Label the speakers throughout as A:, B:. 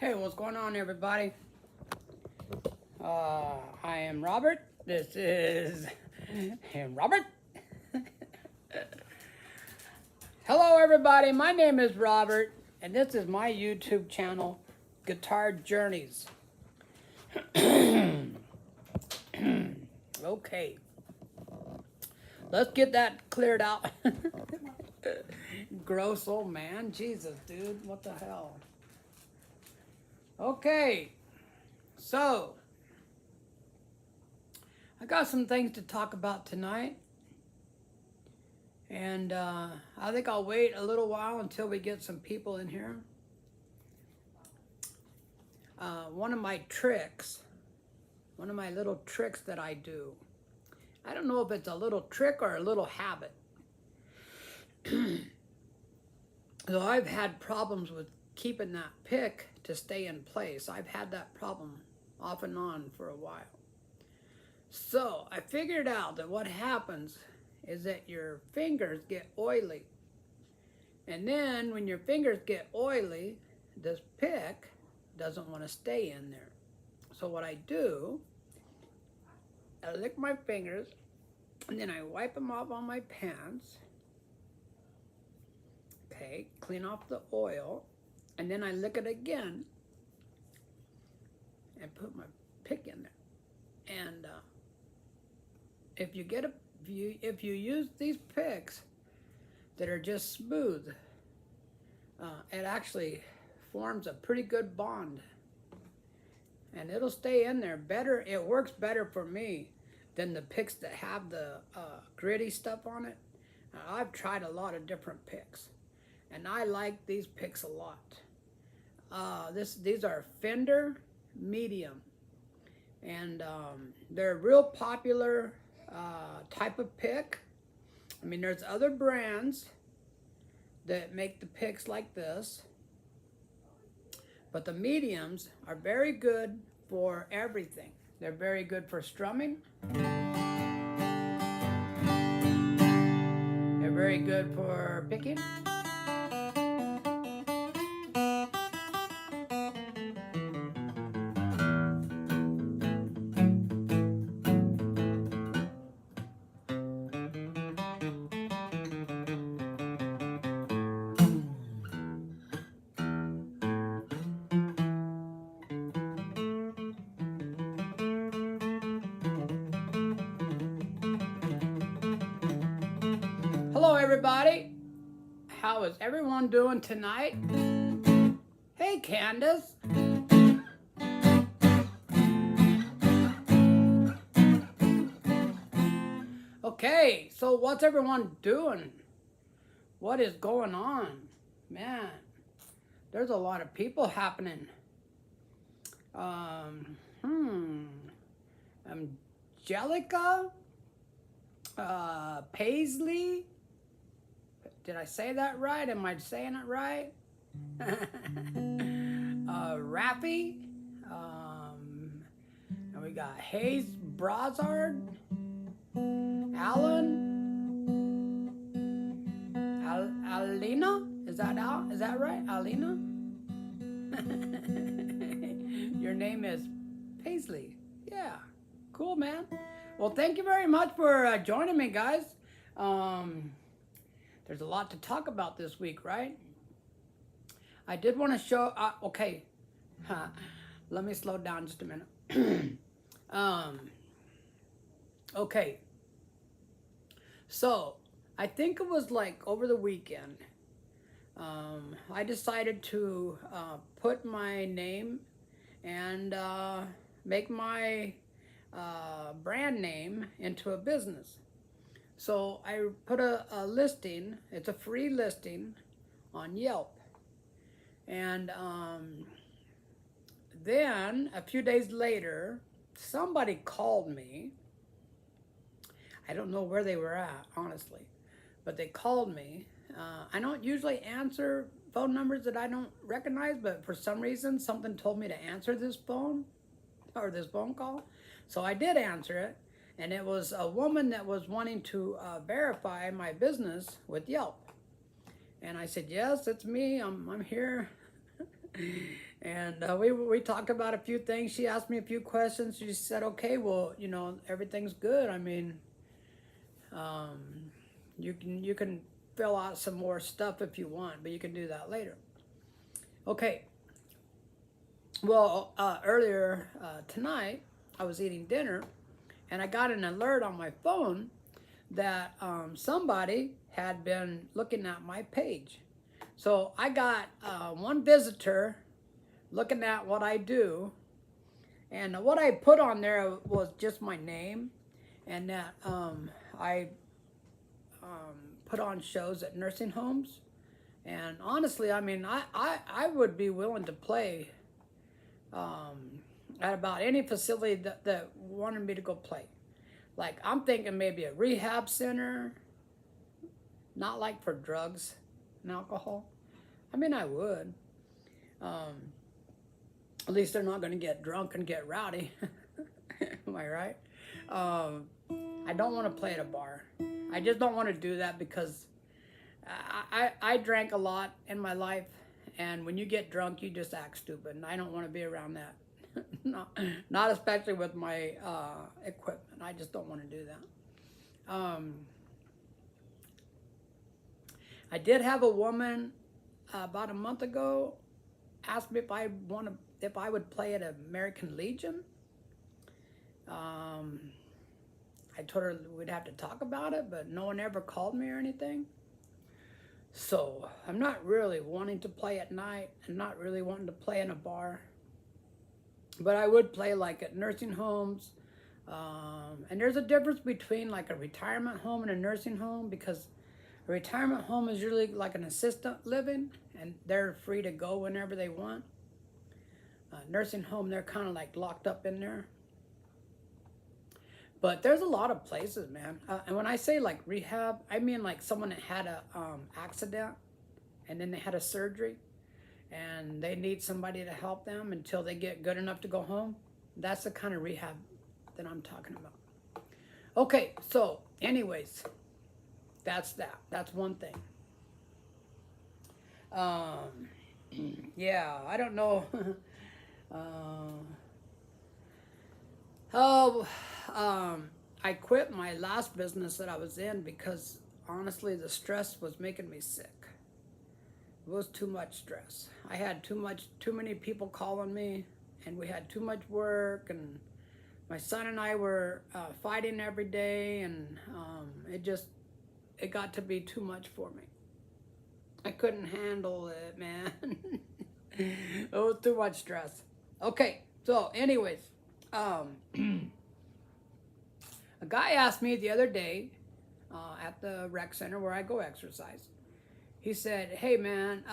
A: Hey, what's going on, everybody? I am Robert. This is Robert. Hello, everybody. My name is Robert, and this is my YouTube channel, Guitar Journeys. Okay, let's get that cleared out. Gross old man. Jesus, dude. What the hell? Okay, so I got some things to talk about tonight. And I think I'll wait a little while until we get some people in here. One of my little tricks that I do. I don't know if it's a little trick or a little habit. So I've had problems with keeping that pick to stay in place. I've had that problem off and on for a while. So I figured out that what happens is that your fingers get oily. And then when your fingers get oily, this pick doesn't want to stay in there. So what I do, I lick my fingers, and then I wipe them off on my pants. Okay, clean off the oil, and then I lick it again and put my pick in there. And if you use these picks that are just smooth, it actually forms a pretty good bond, and it'll stay in there better. It works better for me than the picks that have the gritty stuff on it. I've tried a lot of different picks, and I like these picks a lot. These are Fender Medium, and they're a real popular type of pick. I mean, there's other brands that make the picks like this, but the mediums are very good for everything. They're very good for strumming. They're very good for picking. Hello, everybody. How is everyone doing tonight? Hey, Candace. Okay, so what's everyone doing? What is going on? Man, there's a lot of people happening. Angelica, Paisley. Did I say that right? Am I saying it right? Raffy. And we got Hayes Brazard. Alan. Alina? Is that right? Alina? Your name is Paisley. Yeah. Cool, man. Well, thank you very much for joining me, guys. There's a lot to talk about this week, right? I did want to show, okay, let me slow down just a minute. Okay, so I think it was like over the weekend, I decided to put my name and make my brand name into a business. So I put a listing, it's a free listing on Yelp. And then a few days later, somebody called me. I don't know where they were at, honestly, but they called me. I don't usually answer phone numbers that I don't recognize, but for some reason, something told me to answer this phone or this phone call. So I did answer it. And it was a woman that was wanting to verify my business with Yelp. And I said, yes, it's me. I'm here. And we talked about a few things. She asked me a few questions. She said, okay, well, you know, everything's good. I mean, um, you can fill out some more stuff if you want, but you can do that later. Okay. Well, earlier tonight, I was eating dinner, and I got an alert on my phone that somebody had been looking at my page. So I got one visitor looking at what I do, and what I put on there was just my name, and that I put on shows at nursing homes. And honestly, I mean, I would be willing to play at about any facility that wanted me to go play. Like, I'm thinking maybe a rehab center, not like for drugs and alcohol. I mean, I would. Um, at least they're not going to get drunk and get rowdy. Am I right? Um, I don't want to play at a bar. I just don't want to do that because I drank a lot in my life, and when you get drunk, you just act stupid, and I don't want to be around that. Not especially with my equipment. I just don't want to do that. I did have a woman about a month ago ask me if I would play at American Legion. I told her we'd have to talk about it, but no one ever called me or anything. So I'm not really wanting to play at night. I'm not really wanting to play in a bar. But I would play like at nursing homes. And there's a difference between like a retirement home and a nursing home, because a retirement home is usually like an assisted living and they're free to go whenever they want. Nursing home, they're kind of like locked up in there. But there's a lot of places, man. And when I say like rehab, I mean like someone that had a accident and then they had a surgery and they need somebody to help them until they get good enough to go home. That's the kind of rehab that I'm talking about. Okay, so anyways, that's that. That's one thing. Yeah, I don't know. Oh, I quit my last business that I was in because honestly, the stress was making me sick. It was too much stress. I had too many people calling me, and we had too much work, and my son and I were fighting every day, and it got to be too much for me. I couldn't handle it, man. It was too much stress. Okay, so anyways, a guy asked me the other day at the rec center where I go exercise. He said, "Hey man,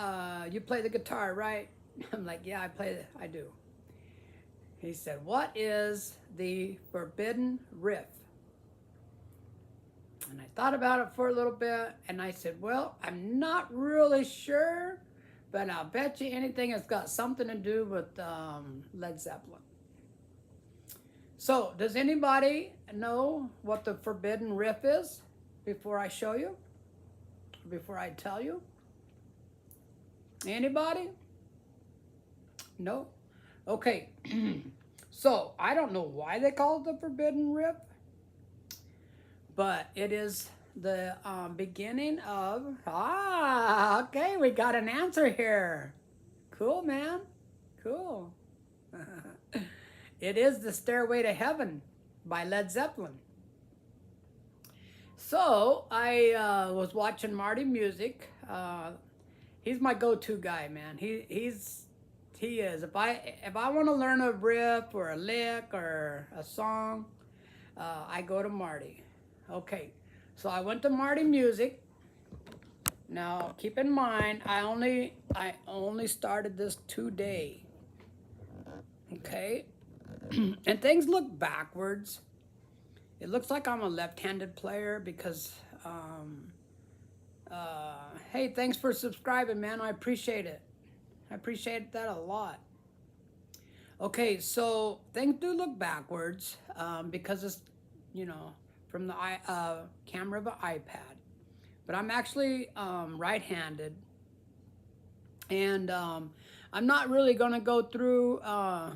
A: you play the guitar, right?" I'm like, "Yeah, I do." He said, "What is the forbidden riff?" And I thought about it for a little bit, and I said, "Well, I'm not really sure, but I'll bet you anything it's got something to do with Led Zeppelin." So, does anybody know what the forbidden riff is before I show you? Before I tell you? Anybody? No? Okay. So, I don't know why they call it the forbidden riff, but it is the beginning of... okay, we got an answer here. Cool, man. Cool. It is the Stairway to Heaven by Led Zeppelin. So I was watching Marty Music. He's my go-to guy, man. He is. If I want to learn a riff or a lick or a song, I go to Marty. Okay, so I went to Marty Music. Now keep in mind, I only started this today. Okay, and things look backwards. It looks like I'm a left-handed player because, hey, thanks for subscribing, man. I appreciate it. I appreciate that a lot. Okay, so things do look backwards because it's, from the camera of an iPad. But I'm actually right-handed. And I'm not really going to go through huh,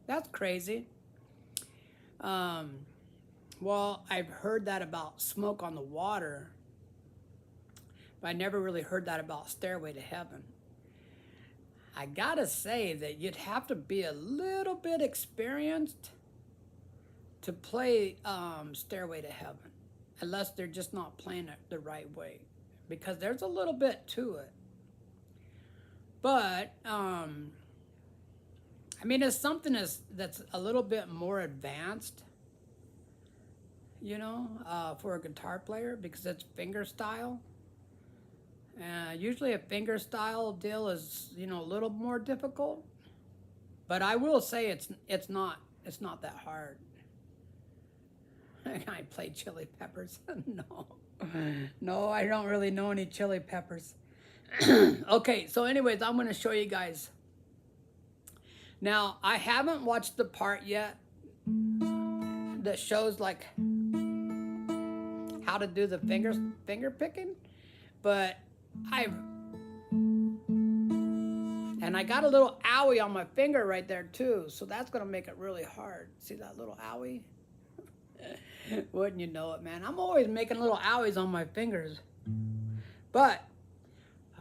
A: that's crazy. Um, well, I've heard that about Smoke on the Water, but I never really heard that about Stairway to Heaven. I gotta say that you'd have to be a little bit experienced to play Stairway to Heaven, unless they're just not playing it the right way, because there's a little bit to it. But I mean, it's something that's a little bit more advanced, you know, for a guitar player, because it's finger style. Usually a finger style deal is, you know, a little more difficult. But I will say it's not that hard. I play Chili Peppers. No. No, I don't really know any Chili Peppers. Okay, so anyways, I'm going to show you guys. Now, I haven't watched the part yet that shows like how to do the finger picking, but and I got a little owie on my finger right there too, so that's going to make it really hard. See that little owie? Wouldn't you know it, man? I'm always making little owies on my fingers. But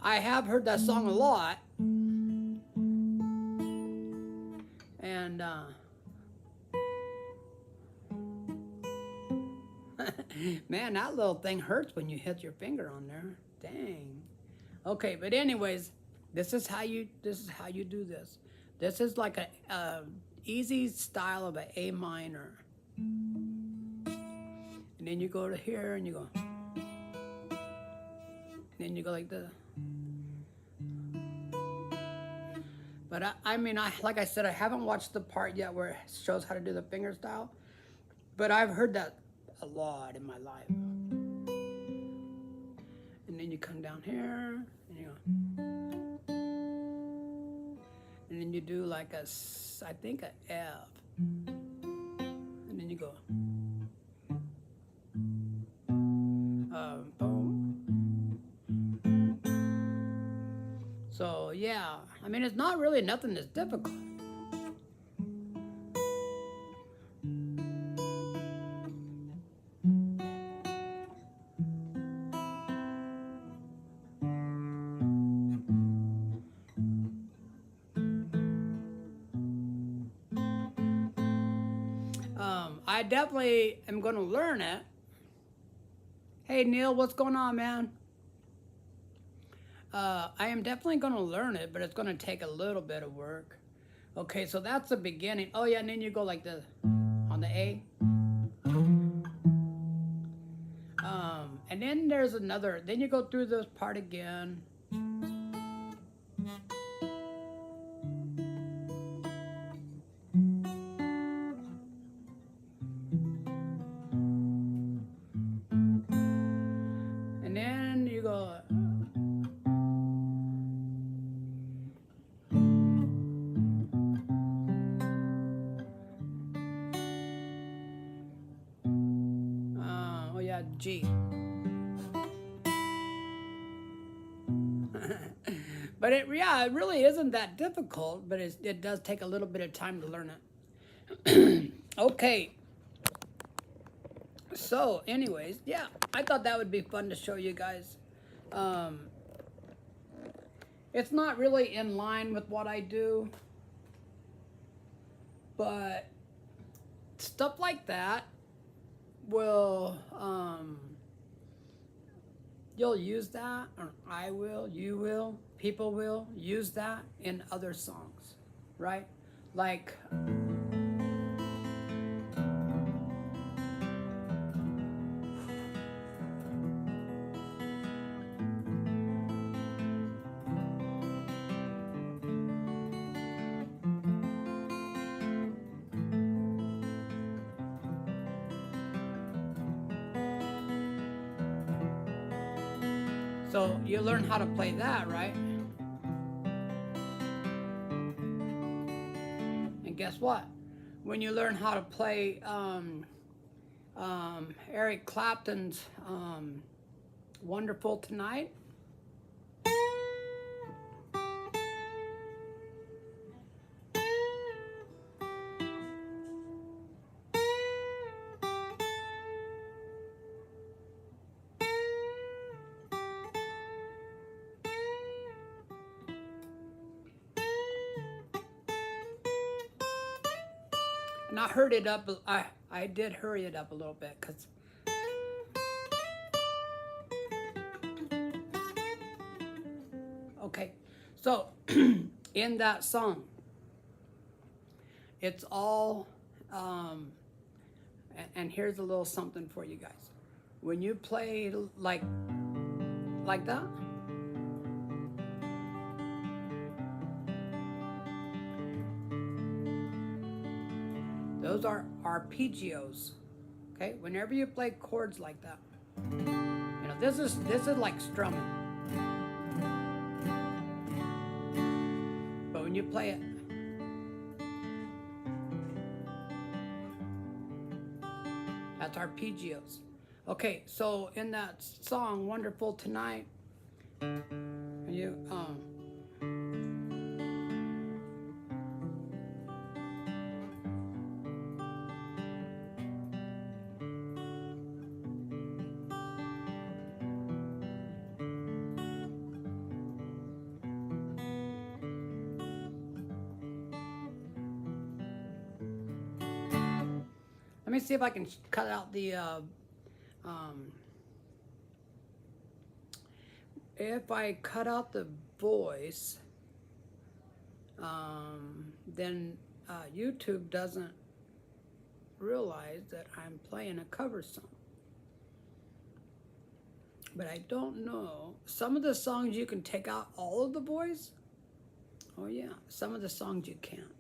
A: I have heard that song a lot. And man, that little thing hurts when you hit your finger on there. Dang. Okay, but anyways, this is how you do this. This is like a easy style of an A minor. And then you go to here and you go. And then you go like this. But I mean, like I said, I haven't watched the part yet where it shows how to do the finger style. But I've heard that a lot in my life. And then you come down here and you go. And then you do like I think a F. And then you go. Boom. So yeah, I mean, it's not really nothing that's difficult. I definitely am going to learn it. Hey Neil, what's going on, man? I am definitely going to learn it, but it's going to take a little bit of work. Okay, so that's the beginning. Oh yeah, and then you go like this on the A. And then there's another. Then you go through this part again. And then you go. Oh yeah, G. But it really isn't that difficult, but it does take a little bit of time to learn it. Okay. So, anyways, yeah, I thought that would be fun to show you guys. It's not really in line with what I do, but stuff like that will, you'll use that, or I will, you will, people will use that in other songs, right? Like, so you learn how to play that, right? guess what? When you learn how to play Eric Clapton's Wonderful Tonight, and I hurried it up. I did hurry it up a little bit because okay. So in that song, it's all and here's a little something for you guys. When you play like that, those are arpeggios. Okay, whenever you play chords like that, you know this is like strumming. But when you play it, that's arpeggios. Okay, so in that song "Wonderful Tonight," you let me see if I can cut out the if I cut out the voice, then YouTube doesn't realize that I'm playing a cover song. But I don't know. Some of the songs you can take out all of the voice. Oh yeah, some of the songs you can't.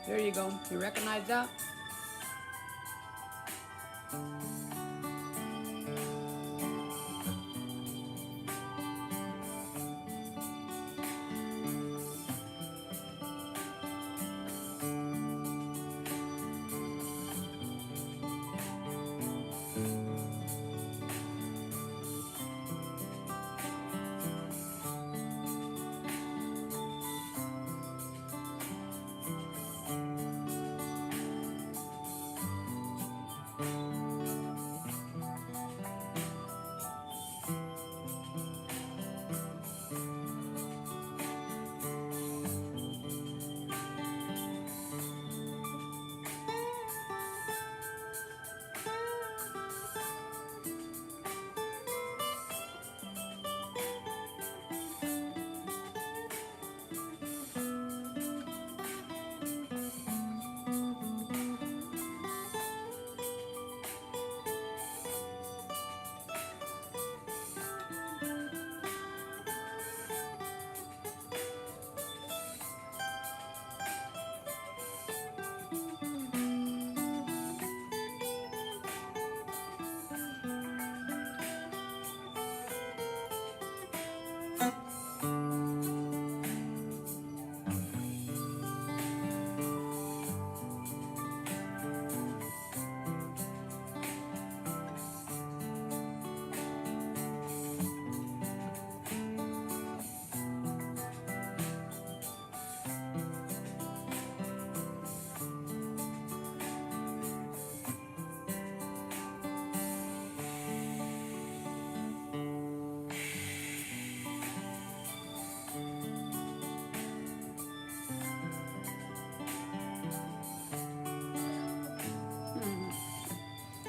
A: There you go. You recognize that?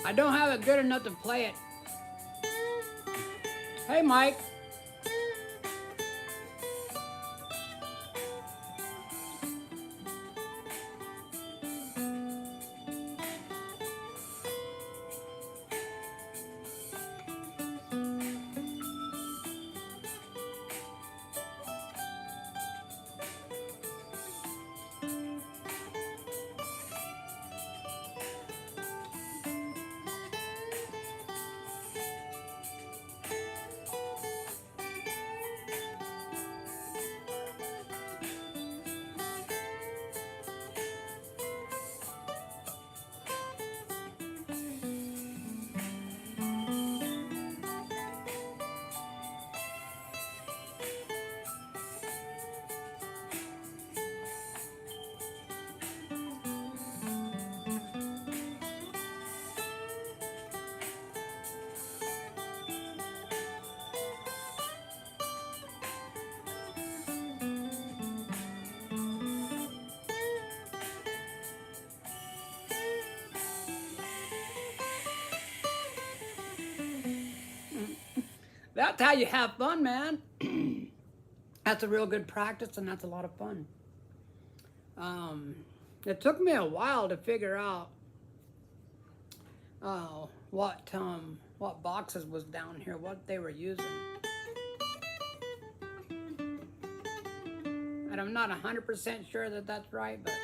A: I don't have it good enough to play it. Hey, Mike. That's how you have fun, man. That's a real good practice, and that's a lot of fun. It took me a while to figure out what boxes was down here, what they were using. And I'm not 100% sure that that's right, but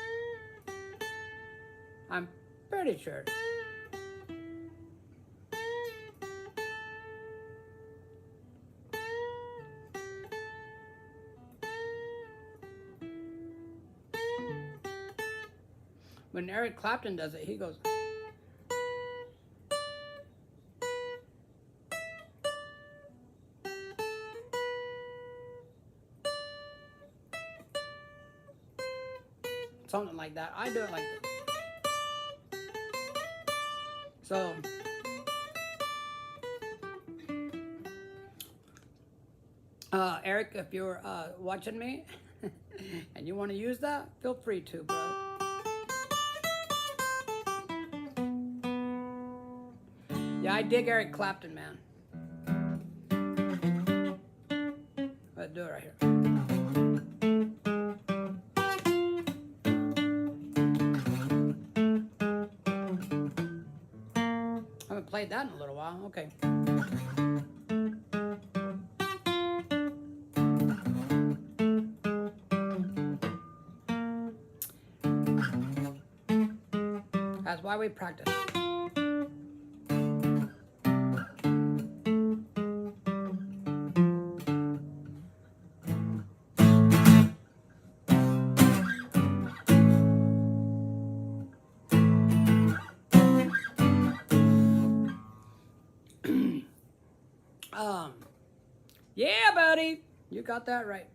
A: I'm pretty sure. When Eric Clapton does it, he goes. Something like that. I do it like this. So, Eric, if you're watching me and you want to use that, feel free to, brother. Yeah, I dig Eric Clapton, man. Let's do it right here. I haven't played that in a little while. Okay. That's why we practice. Yeah, buddy, you got that right.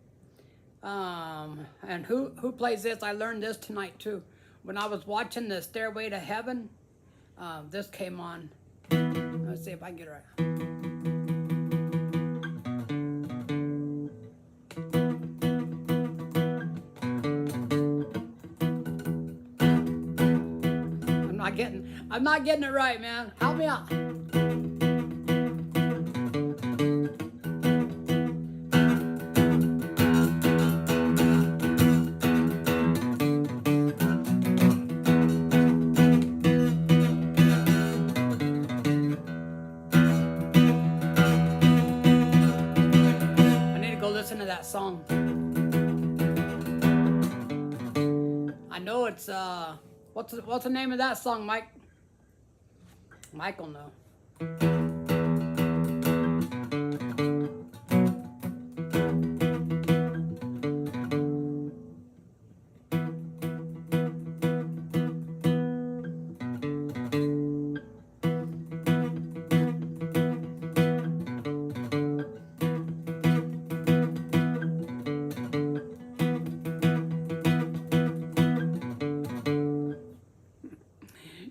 A: And who plays this? I learned this tonight too. When I was watching the Stairway to Heaven, this came on. Let's see if I can get it right. I'm not getting it right, man. Help me out. Listen to that song. I know it's what's the name of that song, Mike? Mike will know.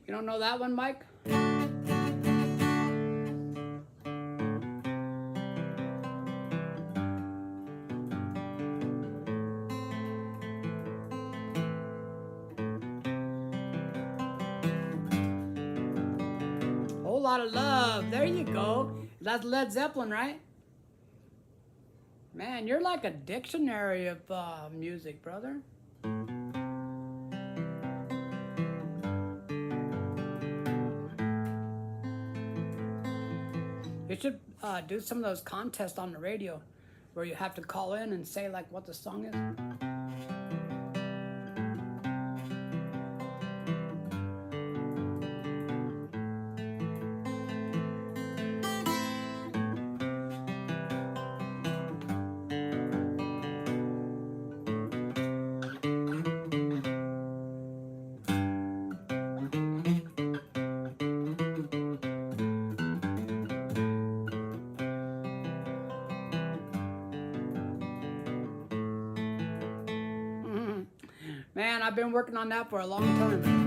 A: You don't know that one, Mike? Whole Lot of Love. There you go. That's Led Zeppelin, right? Man, you're like a dictionary of music, brother. You should do some of those contests on the radio where you have to call in and say like what the song is. Man, I've been working on that for a long time.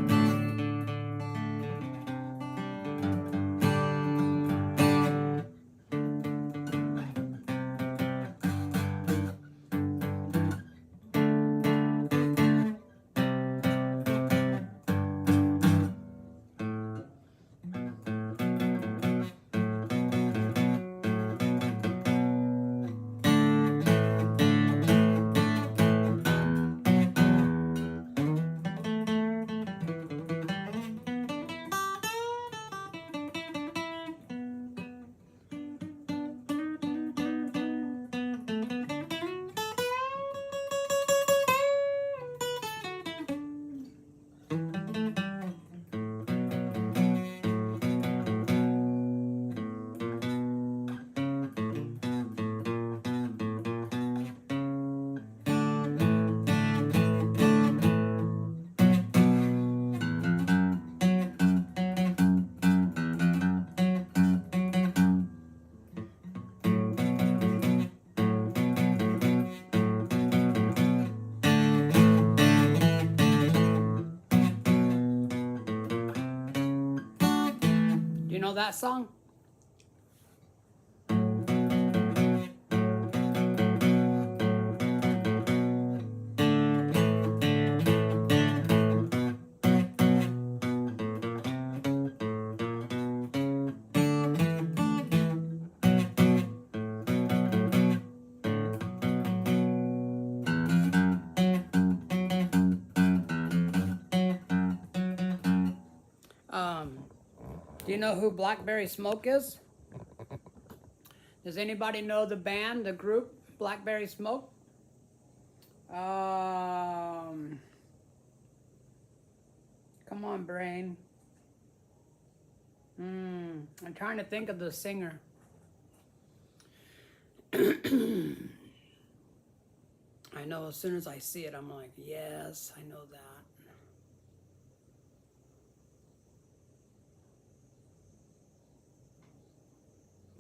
A: You know that song? Do you know who Blackberry Smoke is? Does anybody know the band, the group, Blackberry Smoke? Come on, brain. I'm trying to think of the singer. I know as soon as I see it, I'm like, yes, I know that.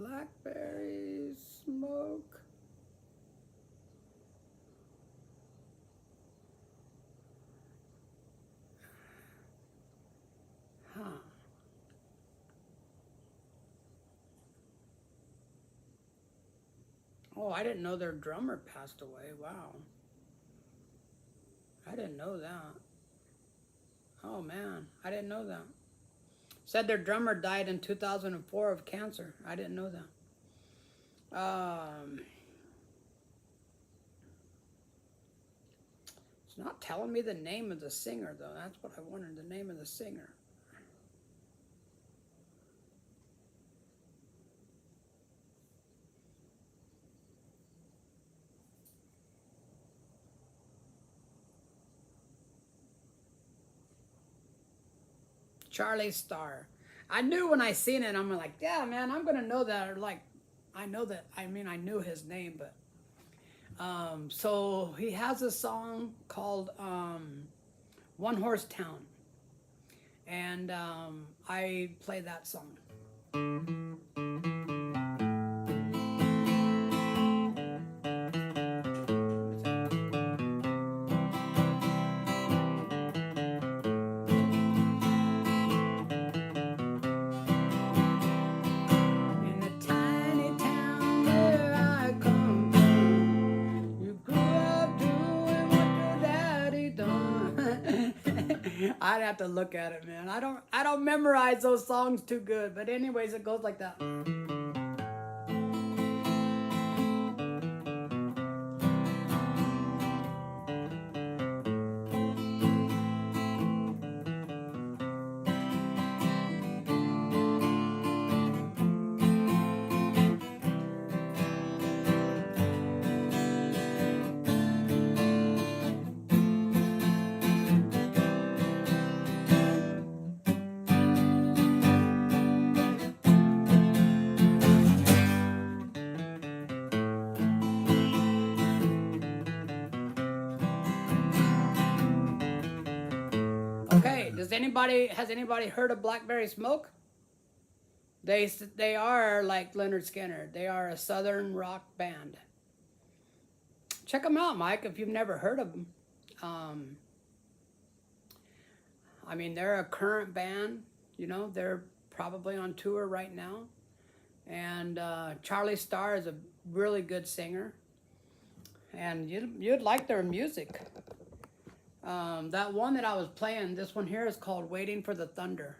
A: Blackberry Smoke. Huh. Oh, I didn't know their drummer passed away. Wow. I didn't know that. Oh man, I didn't know that. Said their drummer died in 2004 of cancer. I didn't know that. It's not telling me the name of the singer though. That's what I wanted, the name of the singer. Charlie Starr. I knew when I seen it, I'm like, yeah, man, I'm gonna know that. Or like, I know that. I mean, I knew his name, but so he has a song called One Horse Town, and I play that song. I'd have to look at it, man. I don't memorize those songs too good, but anyways, it goes like that. Okay, has anybody heard of Blackberry Smoke? They are like Leonard Skinner. They are a southern rock band. Check them out, Mike, if you've never heard of them. I mean, they're a current band. You know, they're probably on tour right now. And Charlie Starr is a really good singer. And you'd like their music. That one that I was playing, this one here is called Waiting for the Thunder.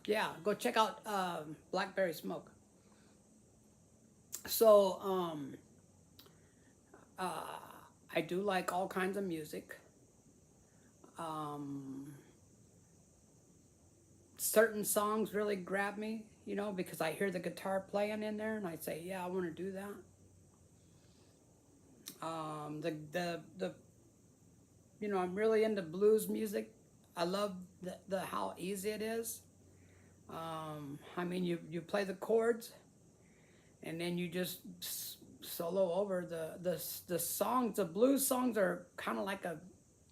A: Yeah, go check out Blackberry Smoke. So, I do like all kinds of music. Certain songs really grab me, you know, because I hear the guitar playing in there and I say, yeah, I want to do that. The you know, I'm really into blues music. I love the how easy it is. I mean, you play the chords, and then you just solo over the songs. The blues songs are kind of like a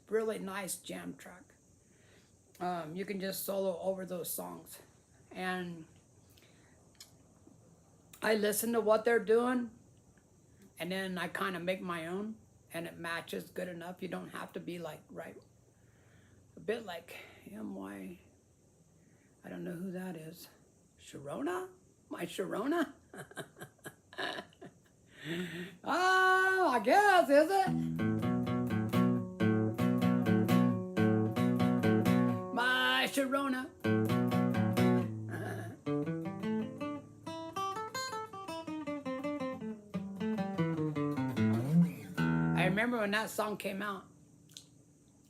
A: really nice jam track. You can just solo over those songs, and I listen to what they're doing, and then I kind of make my own, and it matches good enough. You don't have to be like a bit like M.Y. I don't know who that is. Sharona? My Sharona? Oh, I guess, is it? My Sharona. I remember when that song came out,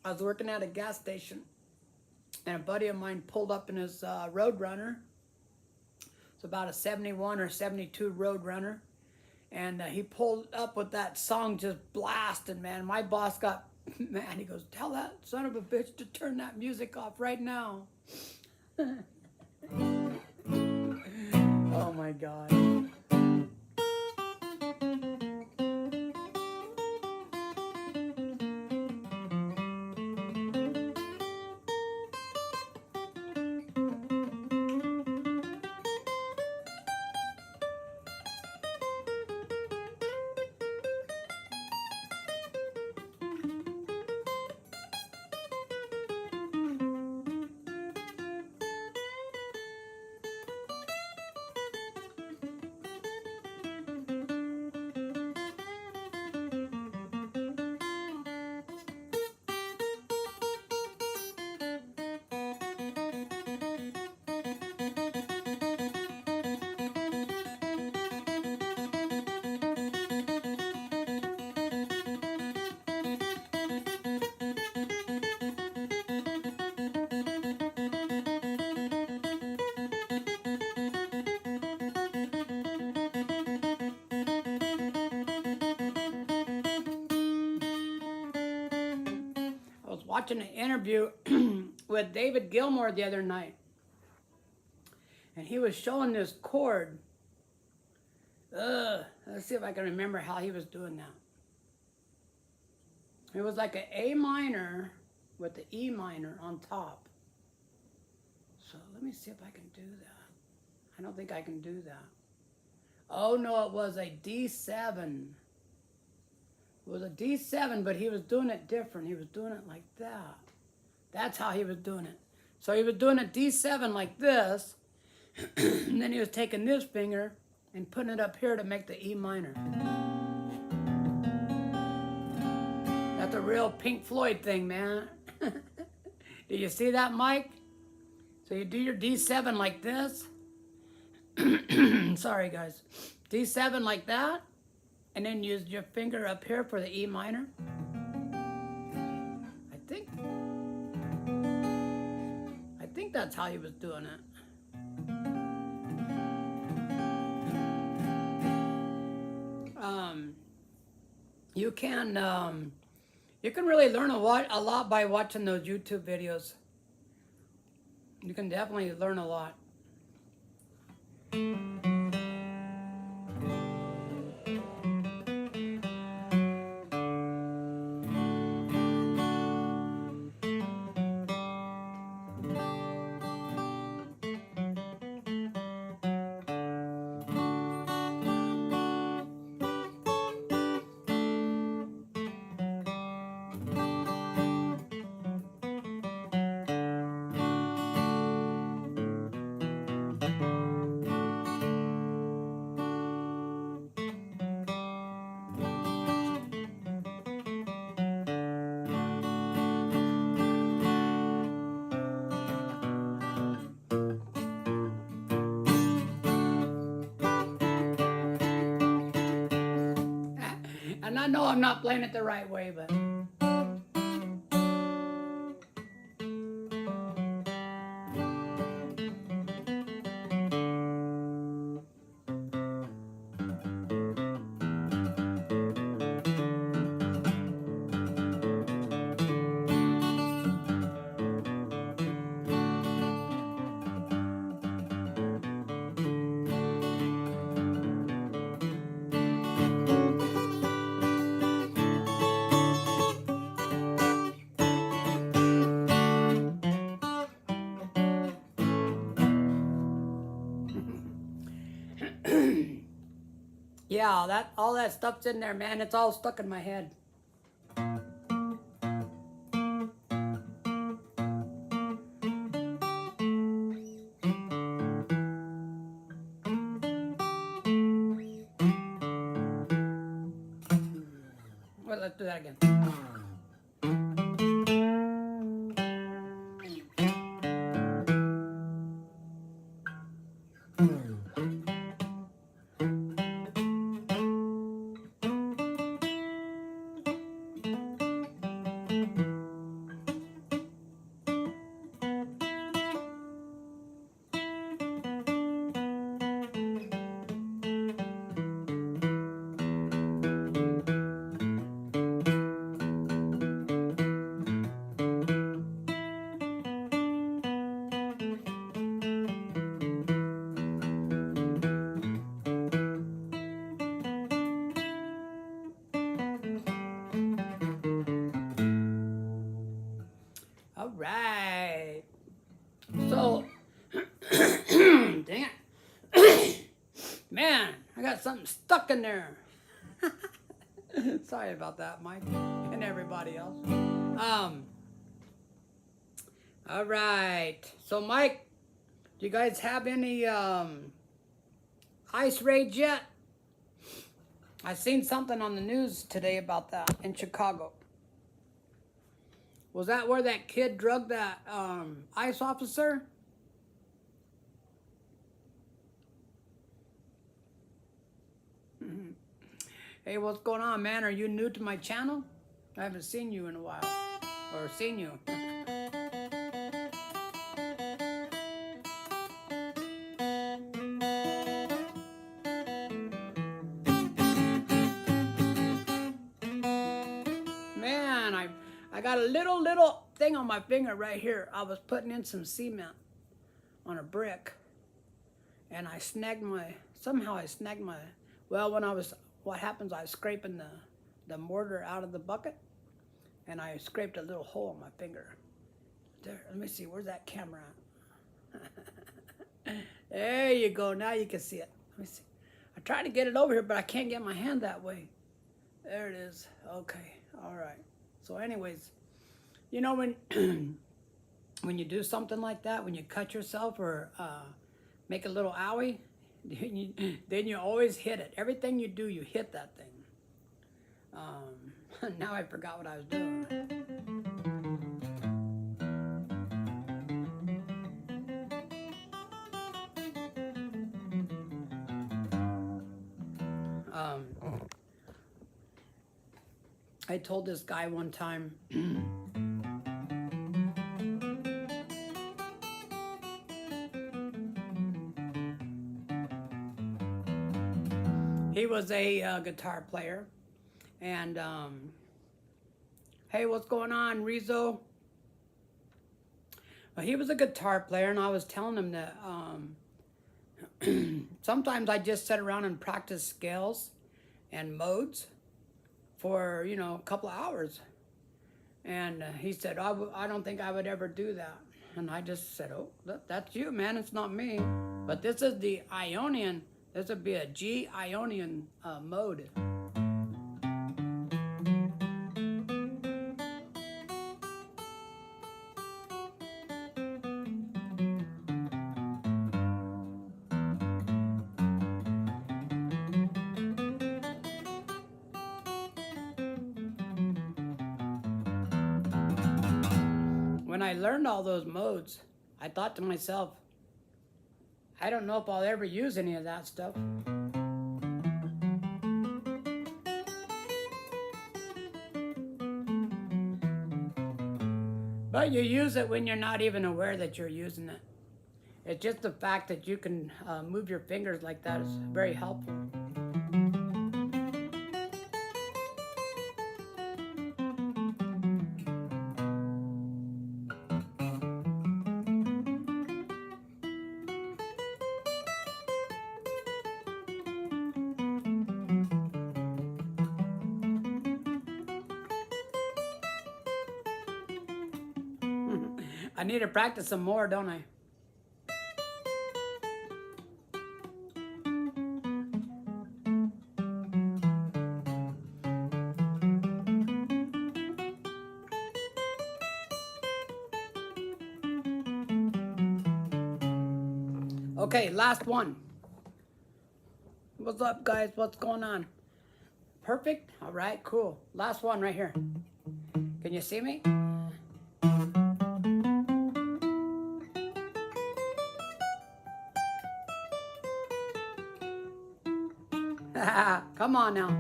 A: I was working at a gas station, and a buddy of mine pulled up in his Roadrunner. It's about a 71 or 72 Roadrunner. And he pulled up with that song just blasting, man. My boss got mad. He goes, tell that son of a bitch to turn that music off right now. Oh, my God. Watching an interview with David Gilmour the other night, and he was showing this chord. Let's see if I can remember how he was doing that. It was like an A minor with the E minor on top. So let me see if I can do that. I don't think I can do that. Oh no, it was a D7. It was a D7, but he was doing it different. He was doing it like that. That's how he was doing it. So he was doing a D7 like this, and then he was taking this finger and putting it up here to make the E minor. That's a real Pink Floyd thing, man. Do you see that, Mike? So you do your D7 like this. Sorry, guys. D7 like that. And then use your finger up here for the E minor. I think that's how he was doing it. You can really learn a lot by watching those YouTube videos. You can definitely learn a lot. And I know I'm not playing it the right way, but... Yeah, that all that stuff's in there, man. It's all stuck in my head. Well, let's do that again. All right. So, dang it. Man, I got something stuck in there. Sorry about that, Mike, and everybody else. All right. So, Mike, do you guys have any ice raids yet? I seen something on the news today about that in Chicago. Was that where that kid drugged that ICE officer? Hey, what's going on, man? Are you new to my channel? I haven't seen you in a while. Or seen you. Man, I got a little thing on my finger right here. I was putting in some cement on a brick. And I snagged my, somehow I snagged my, well, what happens, I was scraping the mortar out of the bucket, and I scraped a little hole in my finger. There, let me see, where's that camera at? There you go, now you can see it. Let me see. I tried to get it over here, but I can't get my hand that way. There it is. Okay, all right. So anyways, you know when, when you do something like that, when you cut yourself or make a little owie, then you always hit it. Everything you do, you hit that thing. Now I forgot what I was doing. I told this guy one time, he was a guitar player, and hey, what's going on, Rizzo? Well, he was a guitar player, and I was telling him that sometimes I just sit around and practice scales and modes for, you know, a couple of hours. And he said, I don't think I would ever do that. And I just said, oh, that's you, man. It's not me. But this is the Ionian. This would be a G Ionian mode. When I learned all those modes, I thought to myself, I don't know if I'll ever use any of that stuff. But you use it when you're not even aware that you're using it. It's just the fact that you can move your fingers like that is very helpful. I need to practice some more, don't I? Okay, last one. What's up, guys? What's going on? Perfect? All right, cool. Last one right here. Can you see me? Come on now.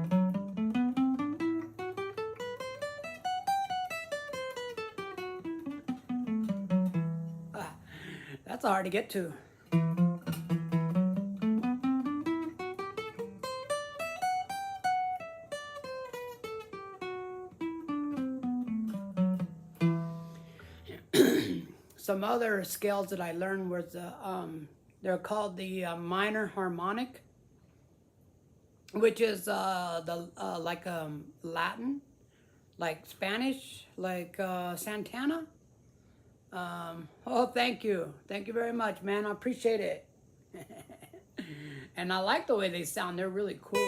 A: That's hard to get to. Some other scales that I learned was they're called the minor harmonic, which is like Latin, like Spanish, like Santana. Oh, thank you very much, man. I appreciate it. And I like the way they sound. They're really cool.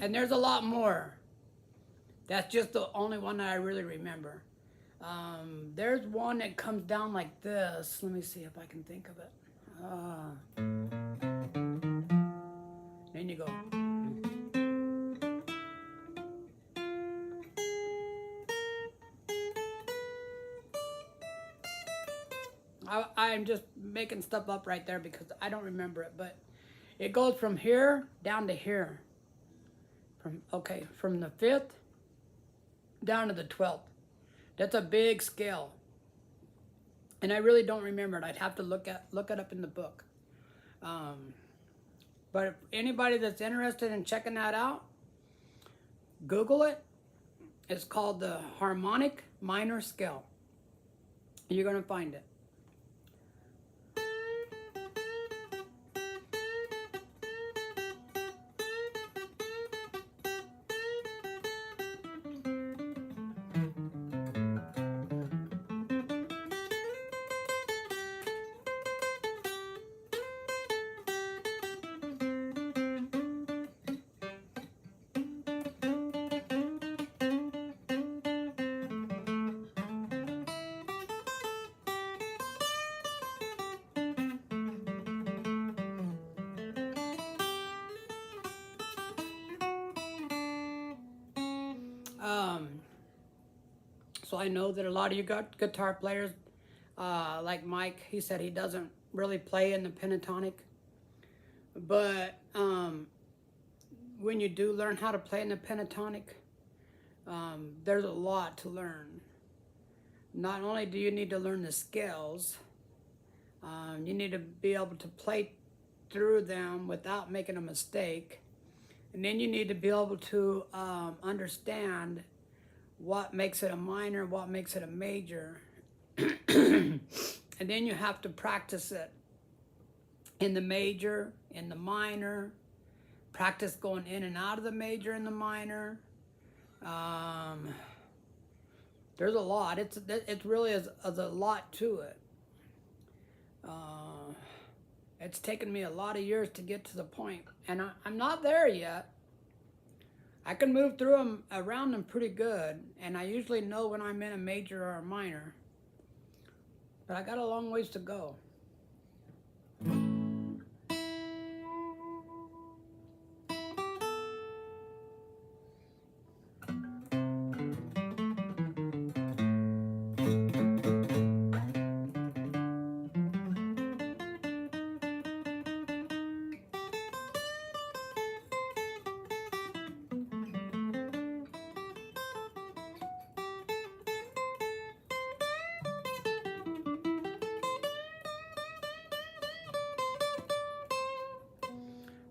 A: And there's a lot more. That's just the only one that I really remember. There's one that comes down like this. Let me see if I can think of it. Then you go. I'm just making stuff up right there because I don't remember it, but it goes from here down to here. From the 5th down to the 12th. That's a big scale. And I really don't remember it. I'd have to look it up in the book. But if anybody that's interested in checking that out, Google it. It's called the harmonic minor scale. You're going to find it. So I know that a lot of you got guitar players, like Mike, he said he doesn't really play in the pentatonic. But when you do learn how to play in the pentatonic, there's a lot to learn. Not only do you need to learn the scales, you need to be able to play through them without making a mistake. And then you need to be able to understand what makes it a minor, what makes it a major. And then you have to practice it in the major, in the minor, practice going in and out of the major and the minor. There's a lot. It really is a lot to it. It's taken me a lot of years to get to the point, and I'm not there yet. I can move through them, around them pretty good, and I usually know when I'm in a major or a minor. But I got a long ways to go.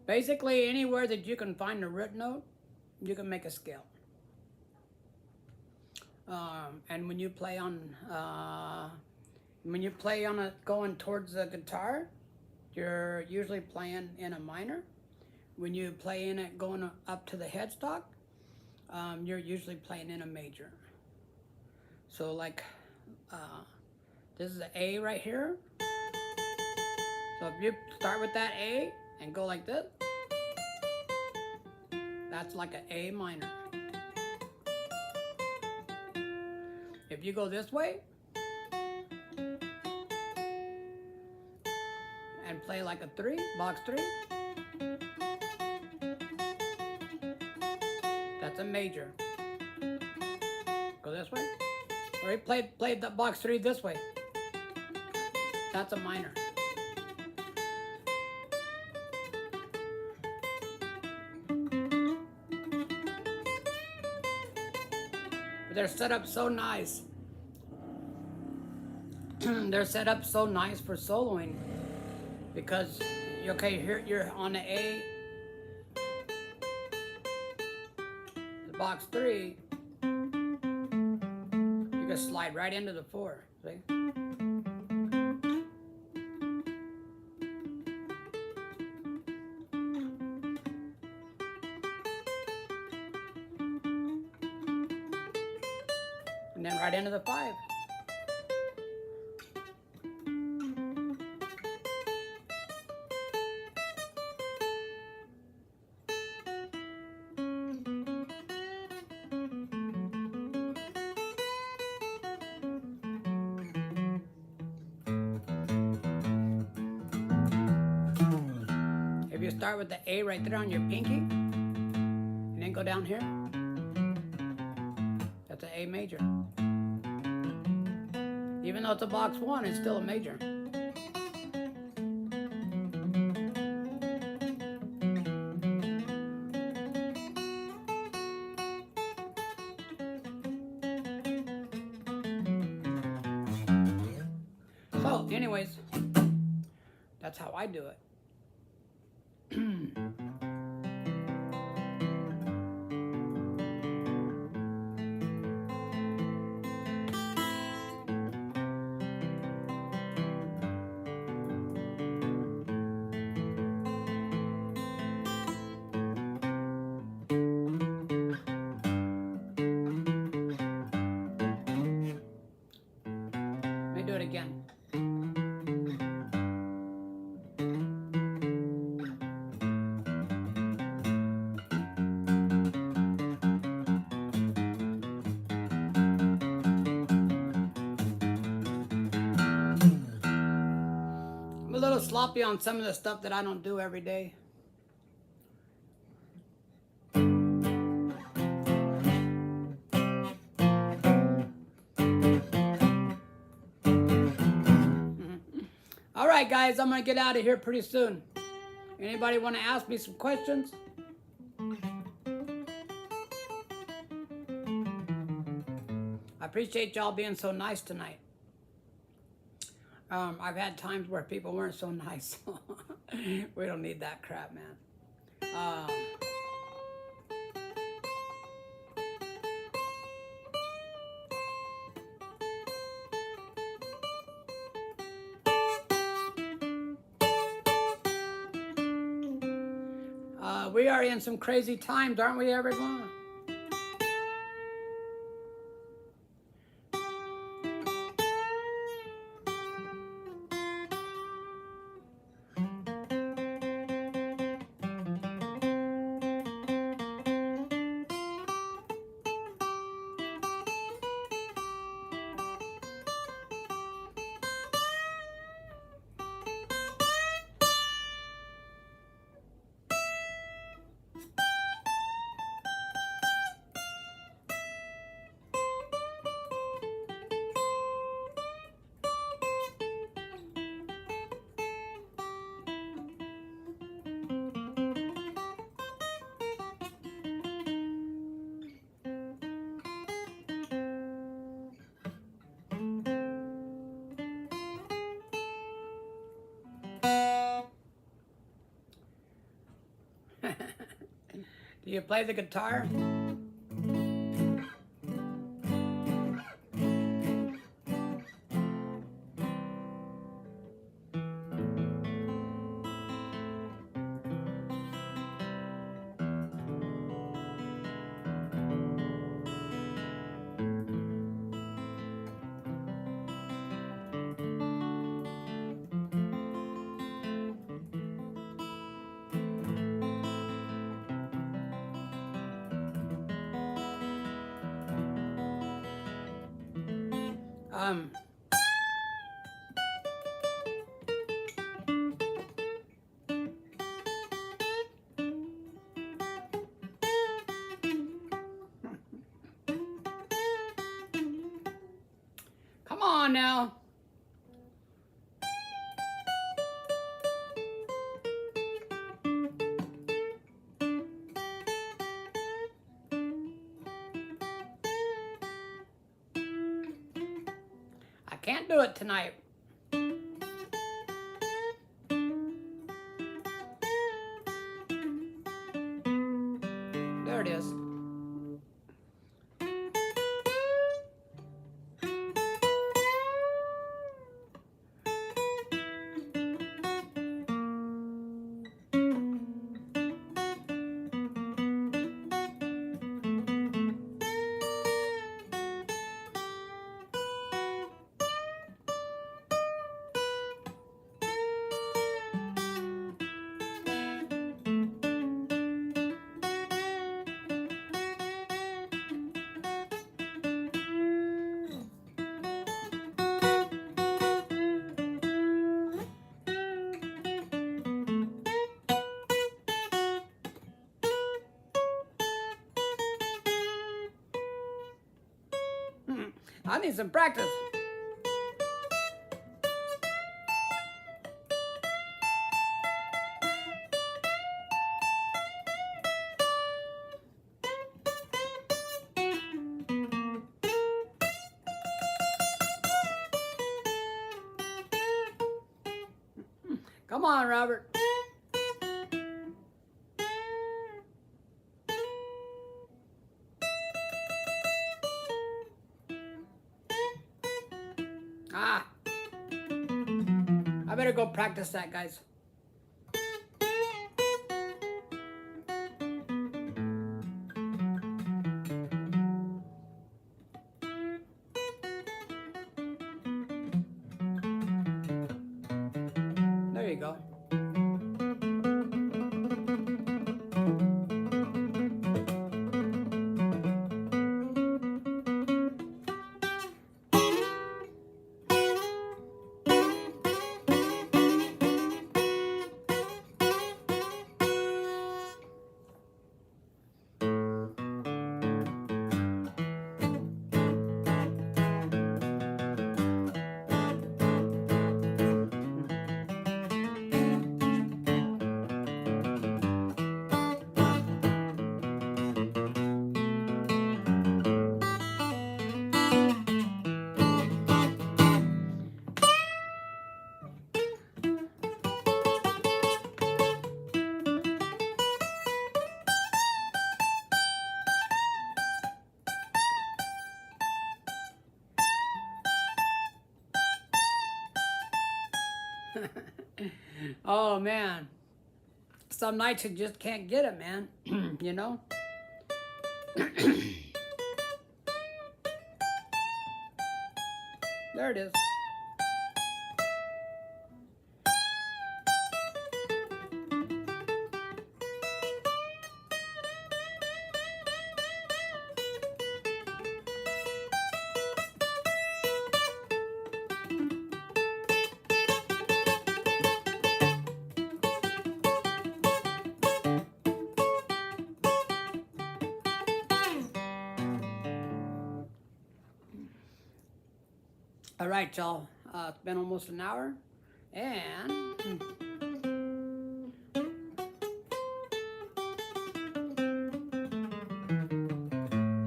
A: Basically, anywhere that you can find a root note, you can make a scale. And when you play on it going towards the guitar, you're usually playing in a minor. When you play in it going up to the headstock, you're usually playing in a major. So like, this is the A right here. So if you start with that A and go like this, that's like an A minor. If you go this way and play like a 3, box 3, that's a major. Go this way. Or you play the box 3 this way. That's a minor. But they're set up so nice. They're set up so nice for soloing because, okay, here you're on the A, the box 3, you can slide right into the 4, see? And then right into the 5. If you start with the A right there on your pinky, and then go down here, that's an A major. Even though it's a box 1, it's still a major. So, anyways, that's how I do it. Let me do it again. I'm a little sloppy on some of the stuff that I don't do every day. All right, guys, I'm going to get out of here pretty soon. Anybody want to ask me some questions? I appreciate y'all being so nice tonight. I've had times where people weren't so nice. We don't need that crap, man. We are in some crazy times, aren't we, everyone? Do you play the guitar? Um, come on now. I can't do it tonight. There it is. I need some practice. Come on, Robert. Ah. I better go practice that, guys. There you go. Oh man, some nights you just can't get it, man. You know. There it is. All right, y'all. It's been almost an hour, and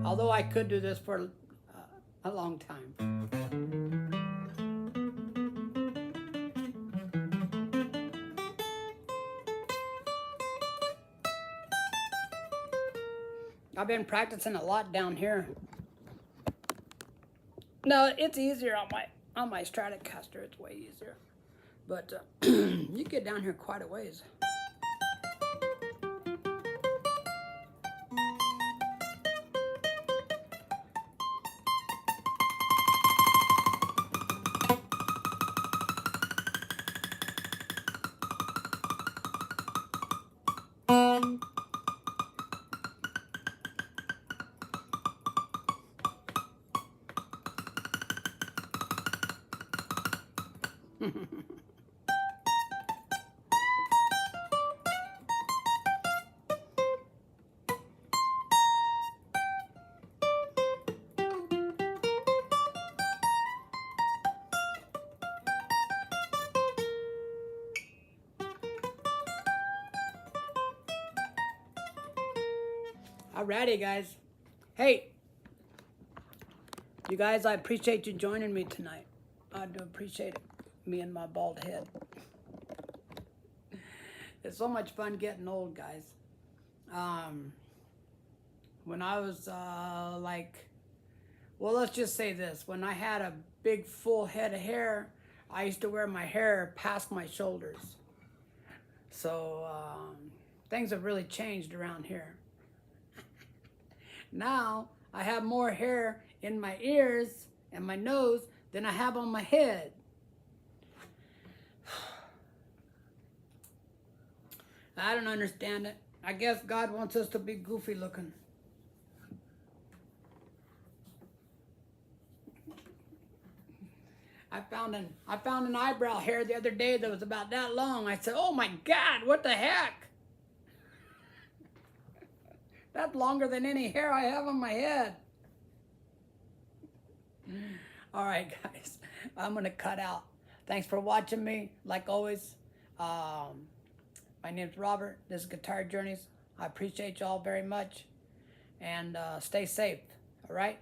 A: although I could do this for a long time. I've been practicing a lot down here. No, it's easier on my Stratocaster. It's way easier, but you get down here quite a ways. Alrighty, guys. Hey, you guys, I appreciate you joining me tonight. I do appreciate it. Me and my bald head. It's so much fun getting old, guys. When I was well, let's just say this. When I had a big full head of hair, I used to wear my hair past my shoulders. So things have really changed around here. Now I have more hair in my ears and my nose than I have on my head. I don't understand it. I guess God wants us to be goofy looking. I found an eyebrow hair the other day that was about that long. I said, "Oh my God, what the heck? That's longer than any hair I have on my head." All right, guys, I'm gonna cut out. Thanks for watching me. Like always, my name's Robert. This is Guitar Journeys. I appreciate y'all very much, and stay safe. All right,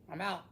A: I'm out.